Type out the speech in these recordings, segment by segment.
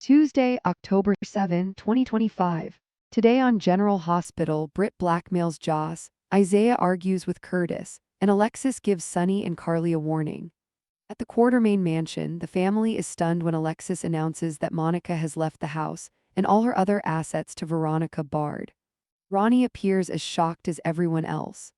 Tuesday, October 7, 2025. Today on General Hospital, Britt blackmails Joss, Isaiah argues with Curtis, and Alexis gives Sunny and Carly a warning. At the Quartermain mansion, the family is stunned when Alexis announces that Monica has left the house and all her other assets to Veronica Bard. Ronnie appears as shocked as everyone else.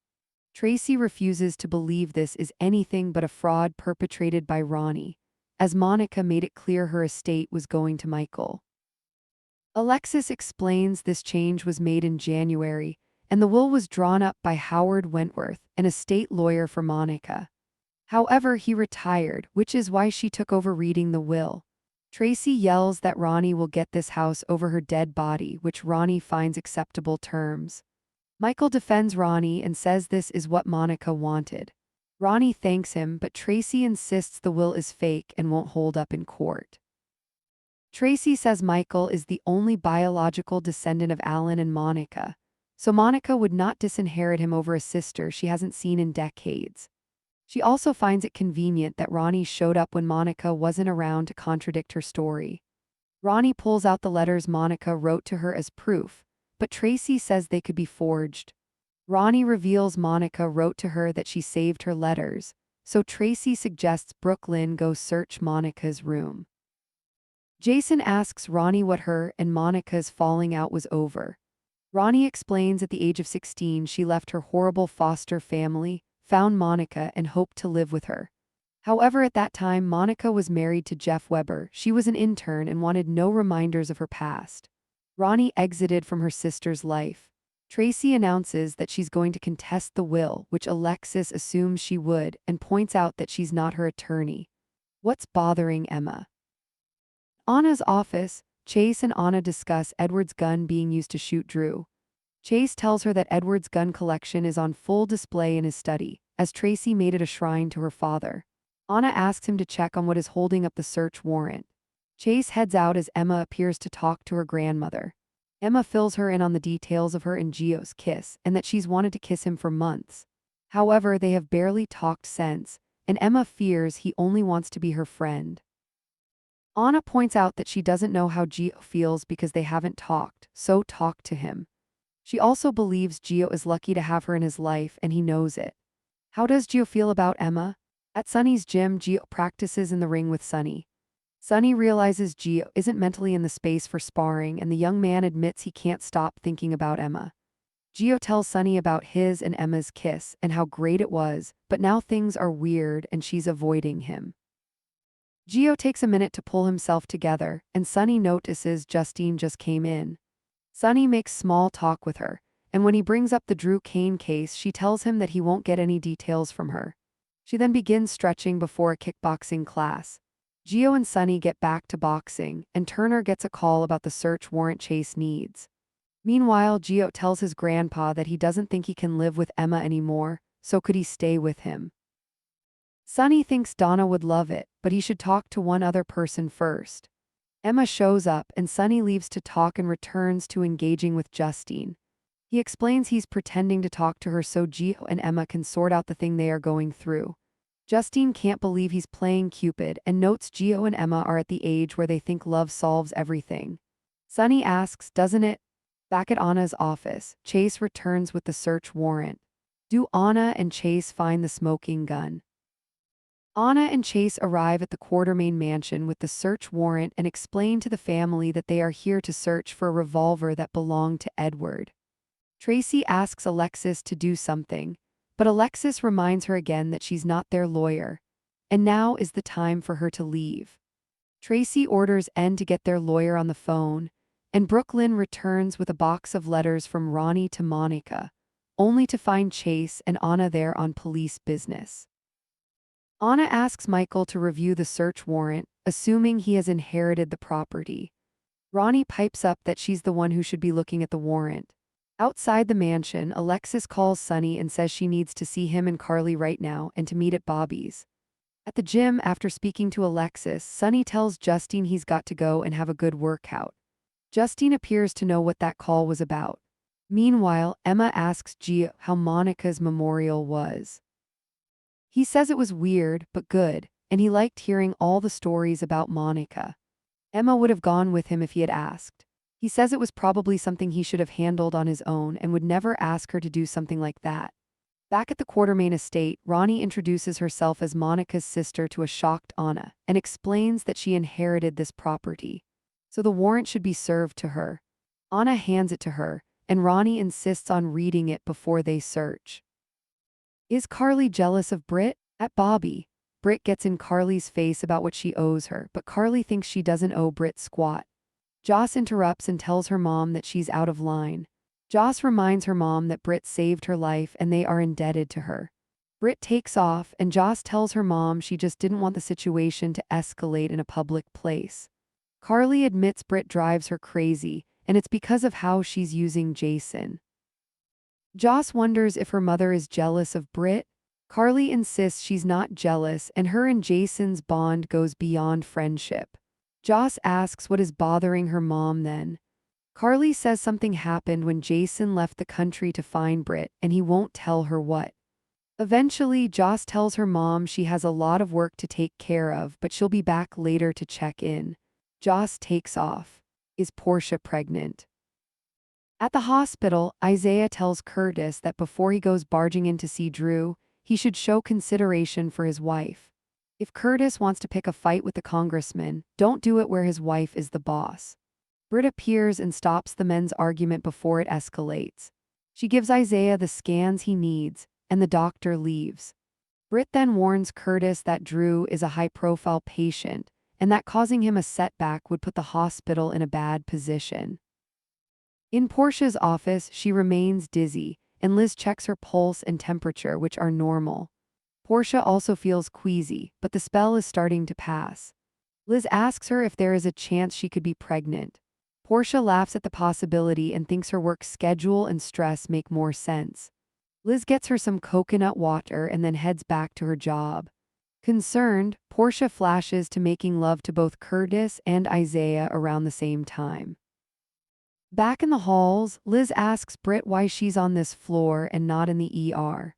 Tracy refuses to believe this is anything but a fraud perpetrated by Ronnie, as Monica made it clear her estate was going to Michael. Alexis explains this change was made in January, and the will was drawn up by Howard Wentworth, an estate lawyer for Monica. However, he retired, which is why she took over reading the will. Tracy yells that Ronnie will get this house over her dead body, which Ronnie finds acceptable terms. Michael defends Ronnie and says this is what Monica wanted. Ronnie thanks him, but Tracy insists the will is fake and won't hold up in court. Tracy says Michael is the only biological descendant of Alan and Monica, so Monica would not disinherit him over a sister she hasn't seen in decades. She also finds it convenient that Ronnie showed up when Monica wasn't around to contradict her story. Ronnie pulls out the letters Monica wrote to her as proof, but Tracy says they could be forged. Ronnie reveals Monica wrote to her that she saved her letters, so Tracy suggests Brooklyn go search Monica's room. Jason asks Ronnie what her and Monica's falling out was over. Ronnie explains at the age of 16 she left her horrible foster family, found Monica, and hoped to live with her. However, at that time Monica was married to Jeff Weber. She was an intern and wanted no reminders of her past. Ronnie exited from her sister's life. Tracy announces that she's going to contest the will, which Alexis assumes she would, and points out that she's not her attorney. What's bothering Emma? Anna's office, Chase and Anna discuss Edward's gun being used to shoot Drew. Chase tells her that Edward's gun collection is on full display in his study, as Tracy made it a shrine to her father. Anna asks him to check on what is holding up the search warrant. Chase heads out as Emma appears to talk to her grandmother. Emma fills her in on the details of her and Gio's kiss and that she's wanted to kiss him for months. However, they have barely talked since, and Emma fears he only wants to be her friend. Anna points out that she doesn't know how Gio feels because they haven't talked, so talk to him. She also believes Gio is lucky to have her in his life and he knows it. How does Gio feel about Emma? At Sunny's gym, Gio practices in the ring with Sunny. Sunny realizes Gio isn't mentally in the space for sparring, and the young man admits he can't stop thinking about Emma. Gio tells Sunny about his and Emma's kiss and how great it was, but now things are weird and she's avoiding him. Gio takes a minute to pull himself together, and Sunny notices Justine just came in. Sunny makes small talk with her, and when he brings up the Drew Kane case, she tells him that he won't get any details from her. She then begins stretching before a kickboxing class. Gio and Sunny get back to boxing, and Turner gets a call about the search warrant Chase needs. Meanwhile, Gio tells his grandpa that he doesn't think he can live with Emma anymore, so could he stay with him? Sunny thinks Donna would love it, but he should talk to one other person first. Emma shows up, and Sunny leaves to talk and returns to engaging with Justine. He explains he's pretending to talk to her so Gio and Emma can sort out the thing they are going through. Justine can't believe he's playing Cupid and notes Gio and Emma are at the age where they think love solves everything. Sunny asks, doesn't it? Back at Anna's office, Chase returns with the search warrant. Do Anna and Chase find the smoking gun? Anna and Chase arrive at the Quartermain mansion with the search warrant and explain to the family that they are here to search for a revolver that belonged to Edward. Tracy asks Alexis to do something, but Alexis reminds her again that she's not their lawyer, and now is the time for her to leave. Tracy orders N to get their lawyer on the phone, and Brooklyn returns with a box of letters from Ronnie to Monica, only to find Chase and Anna there on police business. Anna asks Michael to review the search warrant, assuming he has inherited the property. Ronnie pipes up that she's the one who should be looking at the warrant. Outside the mansion, Alexis calls Sunny and says she needs to see him and Carly right now and to meet at Bobby's. At the gym, after speaking to Alexis, Sunny tells Justine he's got to go and have a good workout. Justine appears to know what that call was about. Meanwhile, Emma asks Gio how Monica's memorial was. He says it was weird, but good, and he liked hearing all the stories about Monica. Emma would have gone with him if he had asked. He says it was probably something he should have handled on his own and would never ask her to do something like that. Back at the Quartermain estate, Ronnie introduces herself as Monica's sister to a shocked Anna and explains that she inherited this property, so the warrant should be served to her. Anna hands it to her, and Ronnie insists on reading it before they search. Is Carly jealous of Britt? At Bobby, Britt gets in Carly's face about what she owes her, but Carly thinks she doesn't owe Britt squat. Joss interrupts and tells her mom that she's out of line. Joss reminds her mom that Britt saved her life and they are indebted to her. Britt takes off, and Joss tells her mom she just didn't want the situation to escalate in a public place. Carly admits Britt drives her crazy, and it's because of how she's using Jason. Joss wonders if her mother is jealous of Britt. Carly insists she's not jealous, and her and Jason's bond goes beyond friendship. Joss asks what is bothering her mom then. Carly says something happened when Jason left the country to find Britt, and he won't tell her what. Eventually, Joss tells her mom she has a lot of work to take care of, but she'll be back later to check in. Joss takes off. Is Portia pregnant? At the hospital, Isaiah tells Curtis that before he goes barging in to see Drew, he should show consideration for his wife. If Curtis wants to pick a fight with the congressman, don't do it where his wife is the boss. Britt appears and stops the men's argument before it escalates. She gives Isaiah the scans he needs, and the doctor leaves. Britt then warns Curtis that Drew is a high-profile patient, and that causing him a setback would put the hospital in a bad position. In Portia's office, she remains dizzy, and Liz checks her pulse and temperature, which are normal. Portia also feels queasy, but the spell is starting to pass. Liz asks her if there is a chance she could be pregnant. Portia laughs at the possibility and thinks her work schedule and stress make more sense. Liz gets her some coconut water and then heads back to her job. Concerned, Portia flashes to making love to both Curtis and Isaiah around the same time. Back in the halls, Liz asks Britt why she's on this floor and not in the ER.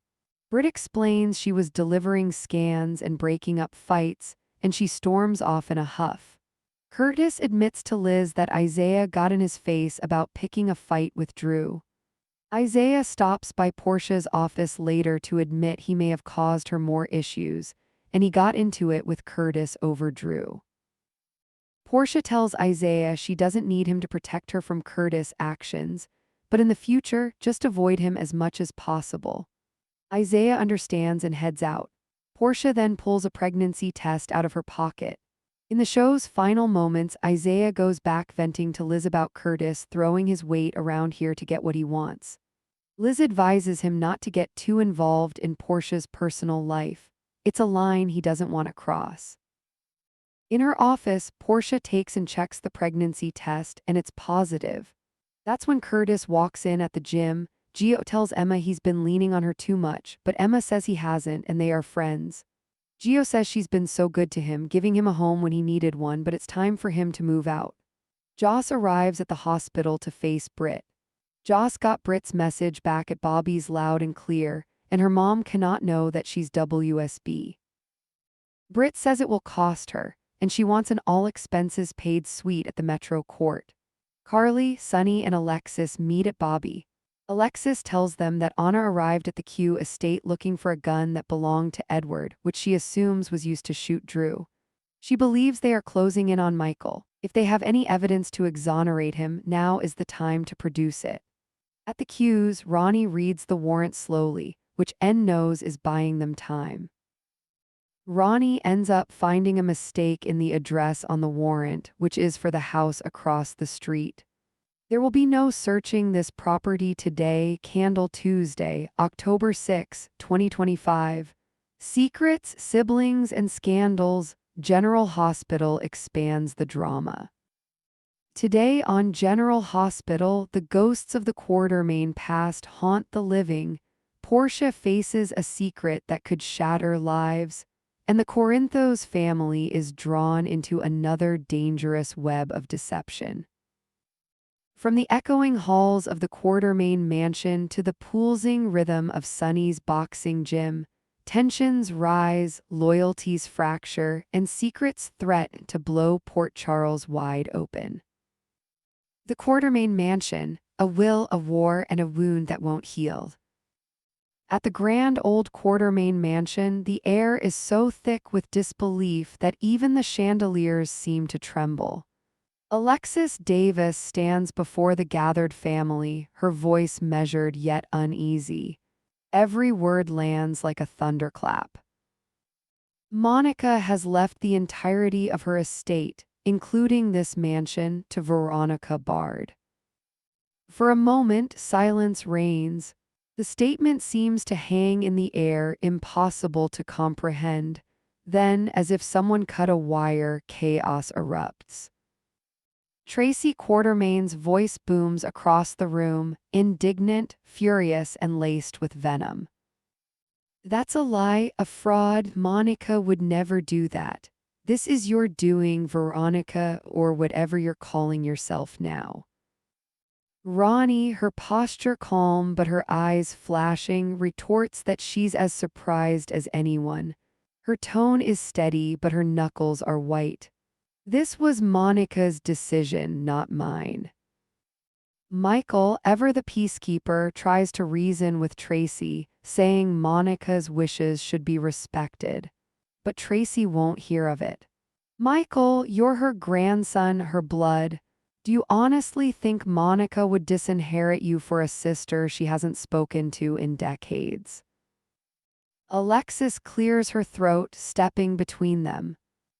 Britt explains she was delivering scans and breaking up fights, and she storms off in a huff. Curtis admits to Liz that Isaiah got in his face about picking a fight with Drew. Isaiah stops by Portia's office later to admit he may have caused her more issues, and he got into it with Curtis over Drew. Portia tells Isaiah she doesn't need him to protect her from Curtis' actions, but in the future, just avoid him as much as possible. Isaiah understands and heads out. Portia then pulls a pregnancy test out of her pocket. In the show's final moments, Isaiah goes back venting to Liz about Curtis throwing his weight around here to get what he wants. Liz advises him not to get too involved in Portia's personal life. It's a line he doesn't want to cross. In her office, Portia takes and checks the pregnancy test, and it's positive. That's when Curtis walks in at the gym. Gio tells Emma he's been leaning on her too much, but Emma says he hasn't, and they are friends. Gio says she's been so good to him, giving him a home when he needed one, but it's time for him to move out. Joss arrives at the hospital to face Britt. Joss got Britt's message back at Bobby's loud and clear, and her mom cannot know that she's WSB. Britt says it will cost her, and she wants an all-expenses-paid suite at the Metro Court. Carly, Sunny, and Alexis meet at Bobby. Alexis tells them that Anna arrived at the Q estate looking for a gun that belonged to Edward, which she assumes was used to shoot Drew. She believes they are closing in on Michael. If they have any evidence to exonerate him, now is the time to produce it. At the Q's, Ronnie reads the warrant slowly, which N knows is buying them time. Ronnie ends up finding a mistake in the address on the warrant, which is for the house across the street. There will be no searching this property today, Candle Tuesday, October 6, 2025. Secrets, siblings, and scandals. General Hospital expands the drama. Today on General Hospital, the ghosts of the Quartermain past haunt the living. Portia faces a secret that could shatter lives, and the Corinthos family is drawn into another dangerous web of deception. From the echoing halls of the Quartermain mansion to the pulsing rhythm of Sunny's boxing gym, Tensions rise, loyalties fracture, and secrets threaten to blow Port Charles wide open. The Quartermain Mansion, a will, a war, and a wound that won't heal. At the grand old Quartermain Mansion, the air is so thick with disbelief that even the chandeliers seem to tremble. Alexis Davis stands before the gathered family, her voice measured yet uneasy. Every word lands like a thunderclap. Monica has left the entirety of her estate, including this mansion, to Veronica Bard. For a moment, silence reigns. The statement seems to hang in the air, impossible to comprehend. Then, as if someone cut a wire, chaos erupts. Tracy Quartermain's voice booms across the room, indignant, furious, and laced with venom. "That's a lie, a fraud. Monica would never do that. This is your doing, Veronica, or whatever you're calling yourself now." Ronnie, her posture calm but her eyes flashing, retorts that she's as surprised as anyone. Her tone is steady, but her knuckles are white. "This was Monica's decision, not mine." Michael, ever the peacekeeper, tries to reason with Tracy, saying Monica's wishes should be respected. But Tracy won't hear of it. "Michael, you're her grandson, her blood. Do you honestly think Monica would disinherit you for a sister she hasn't spoken to in decades?" Alexis clears her throat, stepping between them.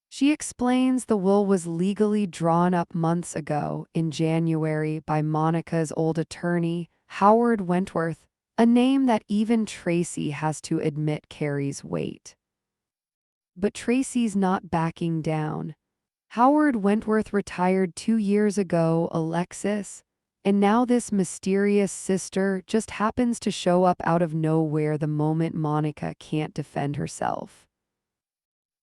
She explains the will was legally drawn up months ago, in January, by Monica's old attorney, Howard Wentworth, a name that even Tracy has to admit carries weight. But Tracy's not backing down. "Howard Wentworth retired 2 years ago, Alexis, and now this mysterious sister just happens to show up out of nowhere the moment Monica can't defend herself."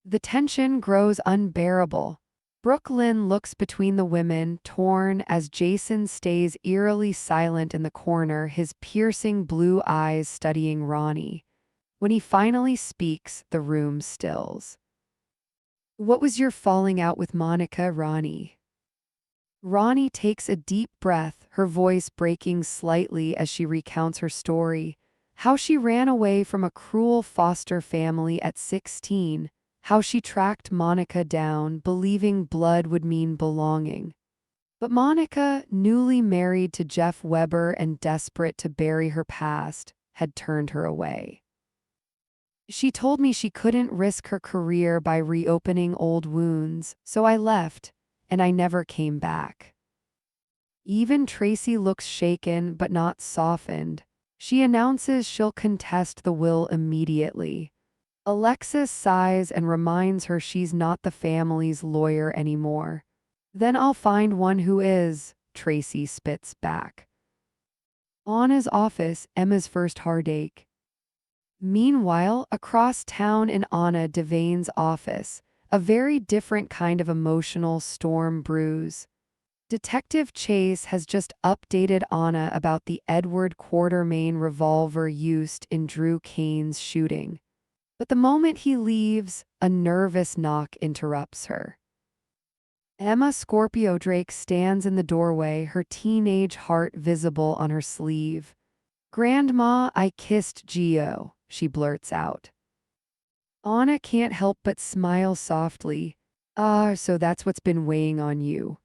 The tension grows unbearable. Brooklyn looks between the women, torn, as Jason stays eerily silent in the corner, his piercing blue eyes studying Ronnie. When he finally speaks, the room stills. "What was your falling out with Monica, Ronnie?" Ronnie takes a deep breath, her voice breaking slightly as she recounts her story. How she ran away from a cruel foster family at 16, how she tracked Monica down, believing blood would mean belonging. But Monica, newly married to Jeff Weber and desperate to bury her past, had turned her away. "She told me she couldn't risk her career by reopening old wounds, so I left, and I never came back." Even Tracy looks shaken but not softened. She announces she'll contest the will immediately. Alexis sighs and reminds her she's not the family's lawyer anymore. "Then I'll find one who is," Tracy spits back. Anna's office, Emma's first heartache. Meanwhile, across town in Anna Devane's office, a very different kind of emotional storm brews. Detective Chase has just updated Anna about the Edward Quartermain revolver used in Drew Kane's shooting. But the moment he leaves, a nervous knock interrupts her. Emma Scorpio Drake stands in the doorway, her teenage heart visible on her sleeve. "Grandma, I kissed Gio," she blurts out. Anna can't help but smile softly. "Ah, so that's what's been weighing on you."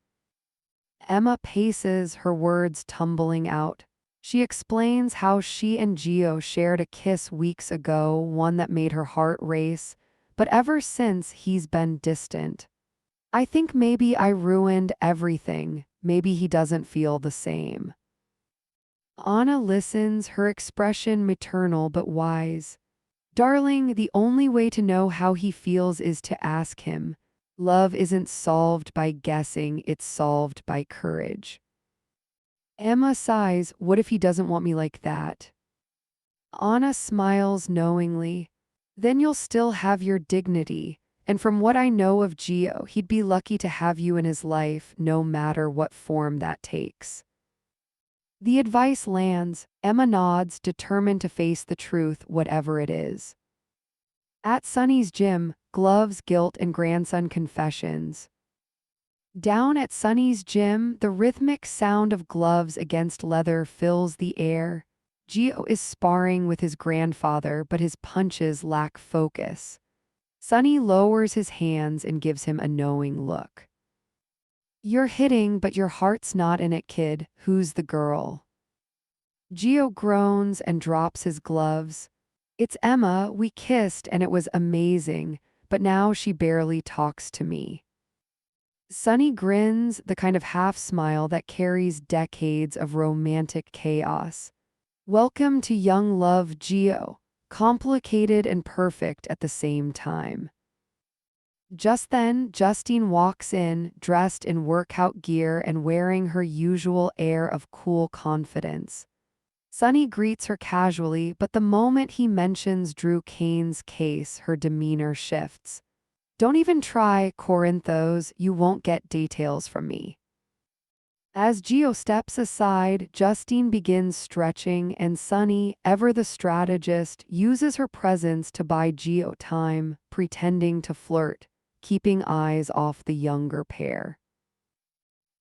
Emma paces, her words tumbling out. She explains how she and Gio shared a kiss weeks ago, one that made her heart race, but ever since he's been distant. "I think maybe I ruined everything. Maybe he doesn't feel the same." Anna listens, her expression maternal but wise. "Darling, the only way to know how he feels is to ask him. Love isn't solved by guessing, it's solved by courage." Emma sighs, "What if he doesn't want me like that?" Anna smiles knowingly. "Then you'll still have your dignity. And from what I know of Gio, he'd be lucky to have you in his life, no matter what form that takes." The advice lands. Emma nods, determined to face the truth, whatever it is. At Sunny's gym, gloves, guilt, and grandson confessions. Down at Sunny's gym, the rhythmic sound of gloves against leather fills the air. Gio is sparring with his grandfather, but his punches lack focus. Sunny lowers his hands and gives him a knowing look. You're hitting, but your heart's not in it, kid. Who's the girl? Gio groans and drops his gloves. It's Emma. We kissed and it was amazing, but now she barely talks to me. Sunny grins, the kind of half smile that carries decades of romantic chaos. Welcome to young love, Gio. Complicated and perfect at the same time. Just then, Justine walks in, dressed in workout gear and wearing her usual air of cool confidence. Sunny greets her casually, but the moment he mentions Drew Kane's case, her demeanor shifts. Don't even try, Corinthos, you won't get details from me. As Gio steps aside, Justine begins stretching, and Sunny, ever the strategist, uses her presence to buy Gio time, pretending to flirt, keeping eyes off the younger pair.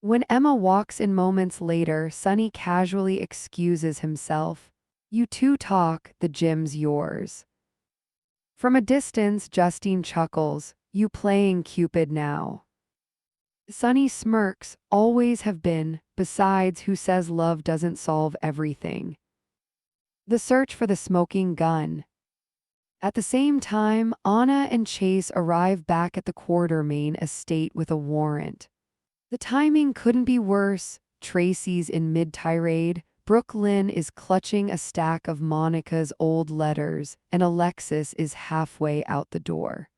When Emma walks in moments later, Sunny casually excuses himself. You two talk, the gym's yours. From a distance, Justine chuckles. You playing Cupid now? Sunny smirks, always have been, besides who says love doesn't solve everything. The search for the smoking gun. At the same time, Anna and Chase arrive back at the Quartermain estate with a warrant. The timing couldn't be worse. Tracy's in mid-tirade, Brooklyn is clutching a stack of Monica's old letters, and Alexis is halfway out the door.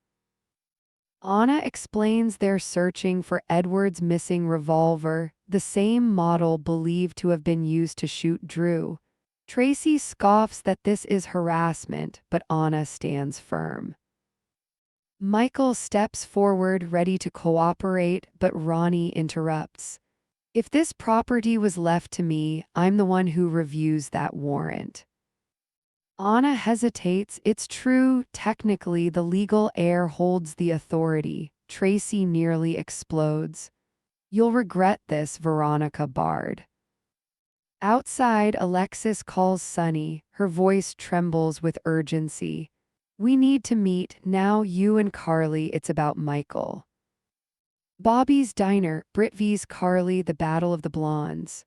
Anna explains they're searching for Edward's missing revolver, the same model believed to have been used to shoot Drew. Tracy scoffs that this is harassment, but Anna stands firm. Michael steps forward ready to cooperate, but Ronnie interrupts. If this property was left to me, I'm the one who reviews that warrant. Anna hesitates. It's true, technically the legal heir holds the authority. Tracy nearly explodes. You'll regret this, Veronica Bard. Outside, Alexis calls Sunny. Her voice trembles with urgency. We need to meet, now you and Carly, it's about Michael. Bobby's Diner, Brit vs Carly, the Battle of the Blondes.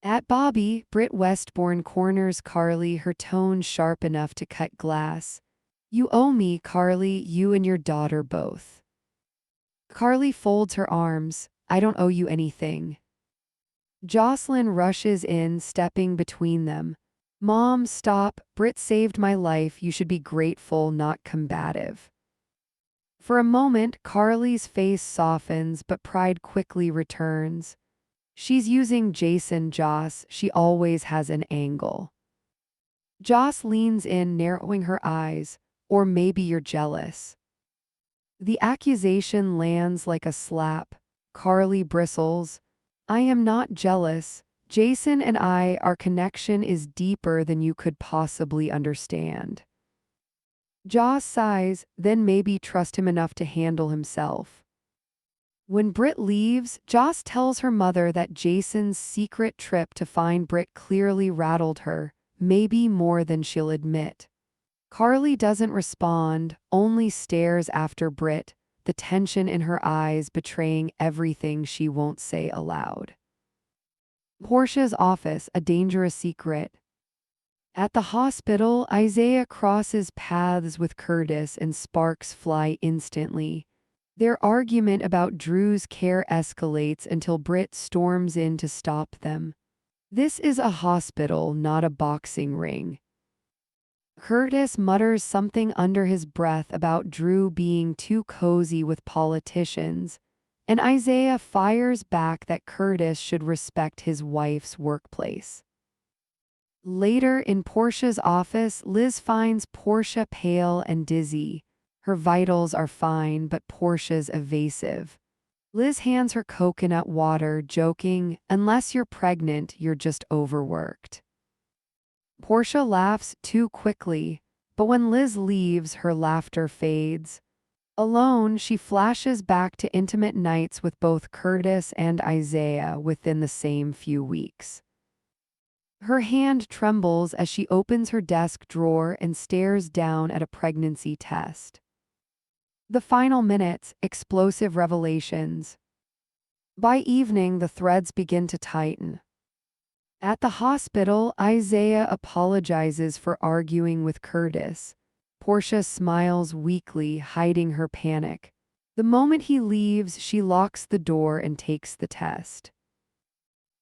At Bobby, Brit Westbourne corners Carly, her tone sharp enough to cut glass. You owe me, Carly, you and your daughter both. Carly folds her arms. I don't owe you anything. Jocelyn rushes in, stepping between them. Mom, stop. Brit saved my life. You should be grateful, not combative. For a moment, Carly's face softens, but pride quickly returns. She's using Jason Joss. She always has an angle. Joss leans in, narrowing her eyes. Or maybe you're jealous. The accusation lands like a slap. Carly bristles. I am not jealous. Jason and I, our connection is deeper than you could possibly understand. Joss sighs, then maybe trust him enough to handle himself. When Brit leaves, Joss tells her mother that Jason's secret trip to find Brit clearly rattled her, maybe more than she'll admit. Carly doesn't respond, only stares after Brit, the tension in her eyes betraying everything she won't say aloud. Portia's office, a dangerous secret. At the hospital, Isaiah crosses paths with Curtis and sparks fly instantly. Their argument about Drew's care escalates until Brit storms in to stop them. This is a hospital, not a boxing ring. Curtis mutters something under his breath about Drew being too cozy with politicians, and Isaiah fires back that Curtis should respect his wife's workplace. Later, in Portia's office, Liz finds Portia pale and dizzy. Her vitals are fine, but Portia's evasive. Liz hands her coconut water, joking, unless you're pregnant, you're just overworked. Portia laughs too quickly. But when Liz leaves, her laughter fades. Alone, she flashes back to intimate nights with both Curtis and Isaiah within the same few weeks. Her hand trembles as she opens her desk drawer and stares down at a pregnancy test. The final minutes, explosive revelations. By evening, the threads begin to tighten. At the hospital, Isaiah apologizes for arguing with Curtis. Portia smiles weakly, hiding her panic. The moment he leaves, she locks the door and takes the test.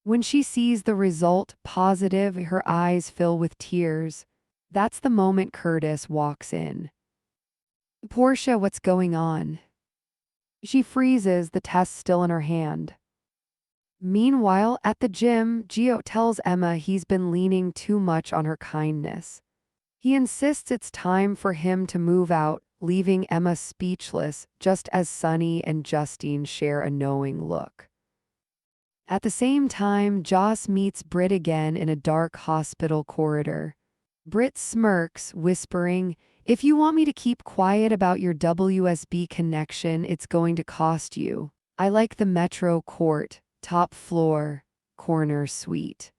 When she sees the result, positive, her eyes fill with tears. That's the moment Curtis walks in. Portia, what's going on? She freezes, the test still in her hand. Meanwhile, at the gym, Gio tells Emma he's been leaning too much on her kindness. He insists it's time for him to move out, leaving Emma speechless, just as Sunny and Justine share a knowing look. At the same time, Joss meets Britt again in a dark hospital corridor. Britt smirks, whispering, "If you want me to keep quiet about your WSB connection, it's going to cost you. I like the Metro Court, top floor, corner suite."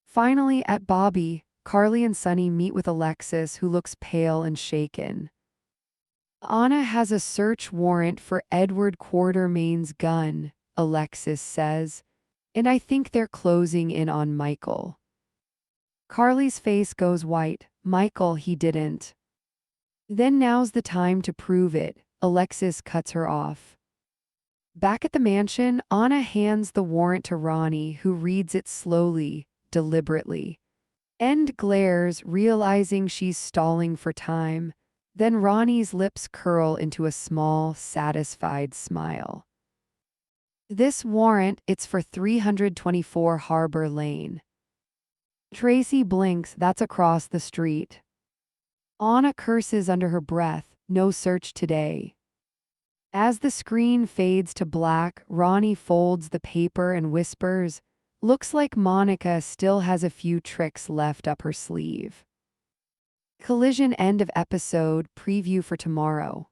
Finally, at Bobby, Carly and Sunny meet with Alexis, who looks pale and shaken. Anna has a search warrant for Edward Quartermain's gun, Alexis says, and I think they're closing in on Michael. Carly's face goes white. Michael, he didn't. Then now's the time to prove it, Alexis cuts her off. Back at the mansion, Anna hands the warrant to Ronnie, who reads it slowly, deliberately. End glares, realizing she's stalling for time. Then Ronnie's lips curl into a small, satisfied smile. This warrant, it's for 324 Harbor Lane. Tracy blinks, that's across the street. Anna curses under her breath, no search today. As the screen fades to black, Ronnie folds the paper and whispers, "Looks like Monica still has a few tricks left up her sleeve." Collision end of episode, preview for tomorrow.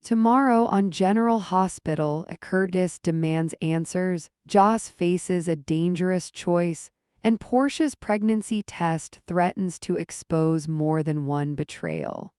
Tomorrow on General Hospital, Curtis demands answers, Joss faces a dangerous choice, and Portia's pregnancy test threatens to expose more than one betrayal.